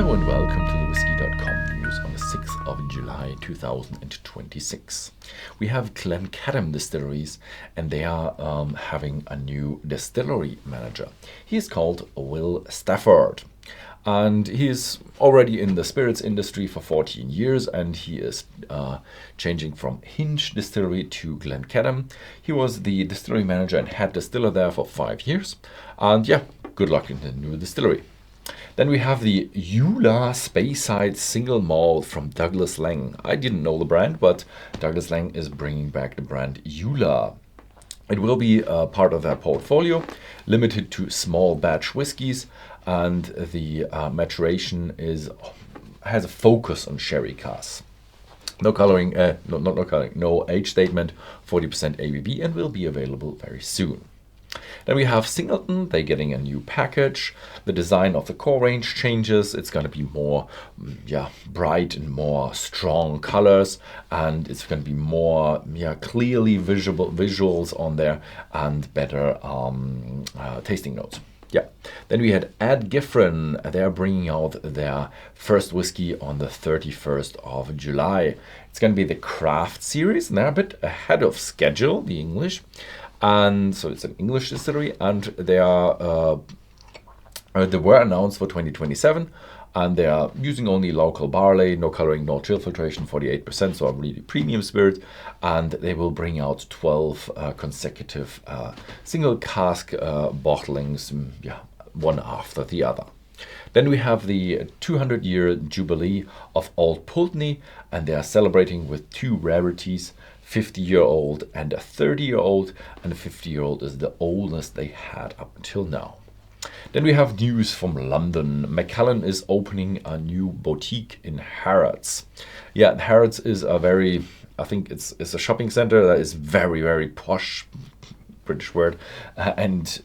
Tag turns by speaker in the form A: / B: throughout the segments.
A: Hello and welcome to the Whisky.com news on the 6th of July 2026. We have Glencadam Distilleries and they are having a new distillery manager. He is called Will Stafford and he is already in the spirits industry for 14 years and he is changing from Hinge Distillery to Glencadam. He was the distillery manager and head distiller there for 5 years, and yeah, good luck in the new distillery. Then we have the Yula Speyside single malt from Douglas Laing. I didn't know the brand, but Douglas Laing is bringing back the brand Yula. It will be part of their portfolio, limited to small batch whiskies, and the maturation has a focus on sherry casks. No coloring, not coloring, no age statement, 40% ABV, and will be available very soon. Then we have Singleton. They're getting a new package. The design of the core range changes. It's going to be more bright and more strong colors, and it's going to be more clearly visible visuals on there and better tasting notes. Then we had Gefrin. They're bringing out their first whiskey on the 31st of July. It's going to be the craft series, and they're a bit ahead of schedule, the English. And so it's an English distillery, and they were announced for 2027, and they are using only local barley, no coloring, no chill filtration, 48%, so a really premium spirit. And they will bring out 12 consecutive single cask bottlings, one after the other. Then we have the 200-year jubilee of Old Pulteney, and they are celebrating with two rarities, 50-year-old and a 30-year-old, and the 50-year-old is the oldest they had up until now. Then we have news from London. Macallan is opening a new boutique in Harrods. Harrods is I think it's a shopping center that is very, very posh, British word, and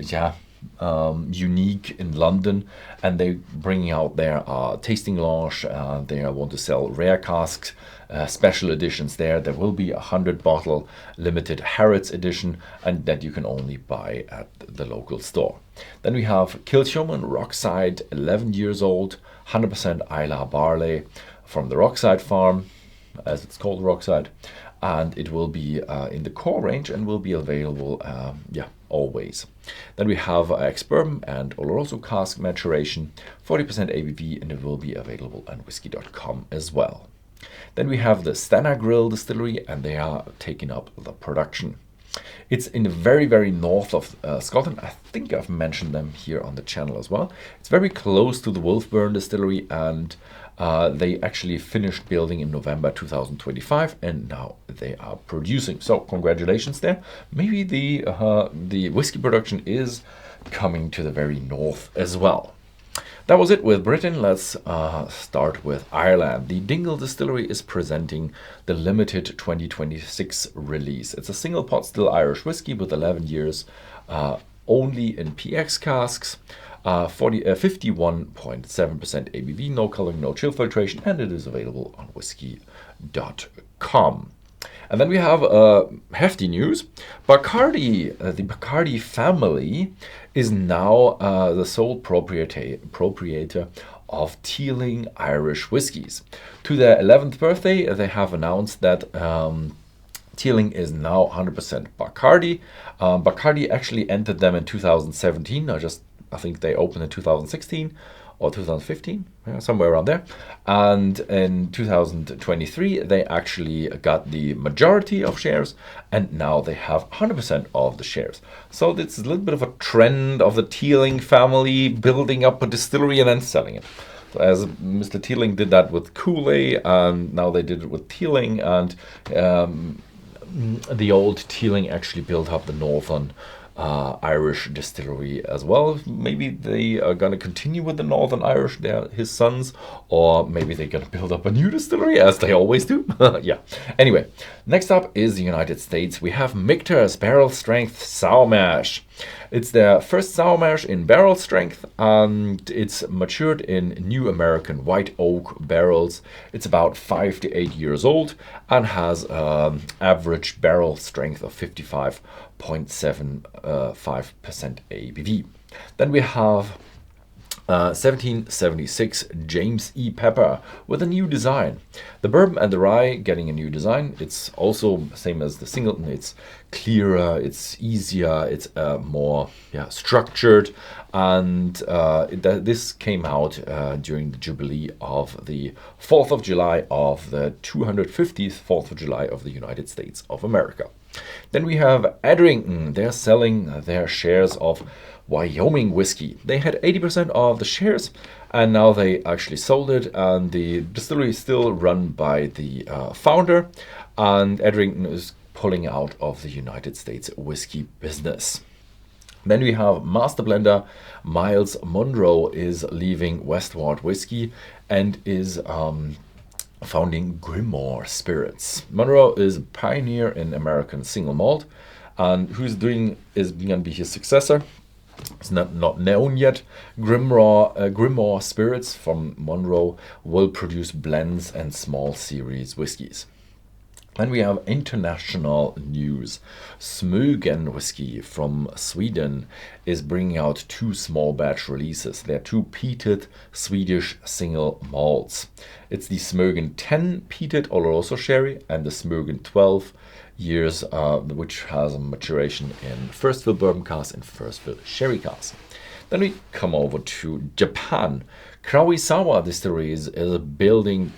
A: unique in London, and they're bringing out their tasting lounge. They want to sell rare casks, special editions there. There will be a 100-bottle limited Harrods edition, and that you can only buy at the local store. Then we have Kilchoman Rockside, 11 years old, 100% Islay barley from the Rockside farm, as it's called, Rockside, and it will be in the core range and will be available always. Then we have ex-bourbon and Oloroso cask maturation, 40% ABV, and it will be available on Whisky.com as well. Then we have the Stannergill Distillery, and they are taking up the production. It's in the very, very north of Scotland. I think I've mentioned them here on the channel as well. It's very close to the Wolfburn Distillery, and they actually finished building in November 2025, and now they are producing. So congratulations there. Maybe the whiskey production is coming to the very north as well. That was it with Britain. Let's start with Ireland. The Dingle Distillery is presenting the limited 2026 release. It's a single pot still Irish whiskey with 11 years, only in PX casks, 51.7% ABV, no coloring, no chill filtration, and it is available on Whisky.com. And then we have hefty news. Bacardi, the Bacardi family, is now the sole proprietor of Teeling Irish Whiskies. To their 11th birthday, they have announced that Teeling is now 100% Bacardi. Bacardi actually entered them in 2017. I think they opened in 2016 or 2015, somewhere around there. And in 2023, they actually got the majority of shares, and now they have 100% of the shares. So it's a little bit of a trend of the Teeling family building up a distillery and then selling it. So as Mr. Teeling did that with Kool-Aid, and now they did it with Teeling, and the old Teeling actually built up the northern Irish distillery as well. Maybe they are going to continue with the Northern Irish, they're his sons, or maybe they're going to build up a new distillery as they always do. Anyway, next up is the United States. We have Michter's barrel strength sour mash. It's their first sour mash in barrel strength, and it's matured in new American white oak barrels. It's about 5 to 8 years old and has average barrel strength of 55.75% ABV. Then we have 1776 James E. Pepper with a new design. The bourbon and the rye getting a new design. It's also same as the Singleton. It's clearer, it's easier, it's more structured, and this came out during the jubilee of the 4th of July of the 250th 4th of July of the United States of America. Then we have Edrington. They're selling their shares of Wyoming Whiskey. They had 80% of the shares, and now they actually sold it, and the distillery is still run by the founder, and Edrington is pulling out of the United States whiskey business. Then we have Master Blender Miles Munroe is leaving Westward Whiskey and is founding Grimoire Spirits. Munroe is a pioneer in American single malt, and who's going to be his successor. It's not known yet. Grimoire Spirits from Munroe will produce blends and small series whiskies. Then we have international news. Smögen Whisky from Sweden is bringing out 2 small batch releases. They're 2 peated Swedish single malts. It's the Smögen 10 peated Oloroso sherry and the Smögen 12 years, which has a maturation in first fill bourbon cask and first fill sherry cask. Then we come over to Japan. Karuizawa Distilleries is building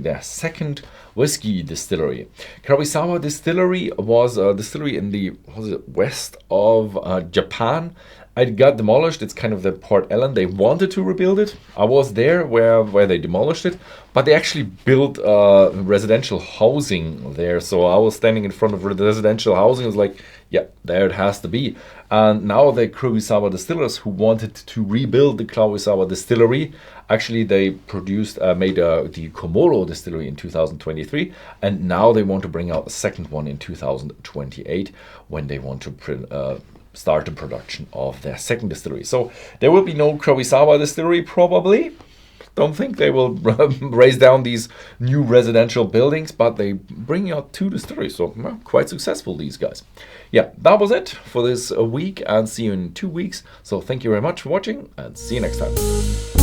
A: their second whiskey distillery. Karuizawa Distillery was a distillery in the west of Japan. It got demolished. It's kind of the Port Ellen. They wanted to rebuild it. I was there where they demolished it, but they actually built residential housing there. So I was standing in front of residential housing. I was like, yeah, there it has to be. And now the Karuizawa Distillers, who wanted to rebuild the Karuizawa Distillery, actually they made the Komoro Distillery in 2023, and now they want to bring out a second one in 2028 when they want to start the production of their second distillery. So there will be no Karuizawa Distillery probably. Don't think they will raise down these new residential buildings, but they bring out 2 distilleries, so quite successful, these guys. Yeah, that was it for this week, and see you in 2 weeks. So thank you very much for watching, and see you next time.